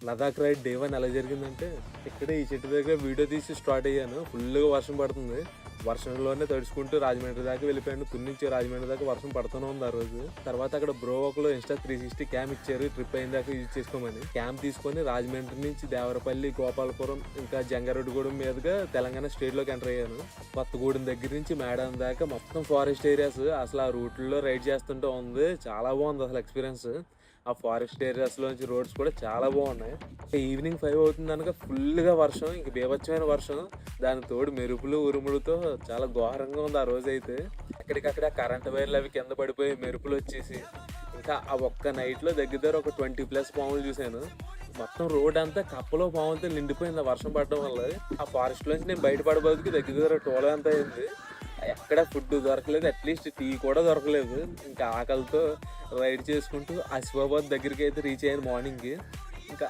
Ladakh ride day 1 ఎలా జరిగిందంటే, ఇక్కడే ఈ చెట్టు దగ్గర వీడియో తీసి స్టార్ట్ అయ్యాను. ఫుల్‌గా వర్షం పడుతుంది. వర్షంలోనే తడుచుకుంటూ రాజమండ్రి దాకా వెళ్ళిపోయాను. తుని నుంచి రాజమండ్రి దాకా వర్షం పడుతూనే ఉంది ఆ రోజు. తర్వాత అక్కడ బ్రో ఒకళ్ళు ఇన్‌స్టా 360 క్యామ్ ఇచ్చారు. ట్రిప్ అయిన దాకా యూజ్ చేసుకోమని. క్యామ్ తీసుకొని రాజమండ్రి నుంచి దేవరపల్లి, గోపాలపురం, ఇంకా జంగారెడ్డిగూడెం మీదుగా తెలంగాణ స్టేట్‌లోకి ఎంటర్ అయ్యాను. కొత్తగూడెం దగ్గర నుంచి మేడారం దాకా మొత్తం ఫారెస్ట్ ఏరియాస్. అసలు ఆ రూట్‌లో రైడ్ చేస్తుంటే ఉంది. చాలా బాగుంది అసలు ఎక్స్‌పీరియన్స్. ఆ ఫారెస్ట్ ఏరియాస్‌లోంచి రోడ్స్ కూడా చాలా బాగున్నాయి. ఈవినింగ్ 5 అవుతుందనగా ఫుల్‌గా వర్షం. ఇంక బీభత్సమైన వర్షం. దానికి తోడు మెరుపులు, ఉరుములతో చాలా ఘోరంగా ఉంది ఆ రోజైతే. ఎక్కడికక్కడ కరెంట్ వైర్లు అవి కింద పడిపోయి మెరుపులొచ్చేసి, ఇంకా ఆ ఒక్క నైట్‌లో దగ్గర దగ్గర ఒక 20+ పాములు చూశాను. మొత్తం రోడ్ అంతా కప్పలు, పాములతో నిండిపోయింది ఆ వర్షం పడడం వల్ల. ఆ ఫారెస్ట్‌లోంచి నేను బయటపడబోతికి దగ్గర దగ్గర 12 ఎంత అయింది. ఎక్కడ ఫుడ్ దొరకలేదు. అట్లీస్ట్ టీ కూడా దొరకలేదు. ఇంకా ఆకలితో రైడ్ చేసుకుంటూ ఆసిఫాబాద్ దగ్గరికైతే రీచ్ అయ్యాను మార్నింగ్‌కి. ఇంకా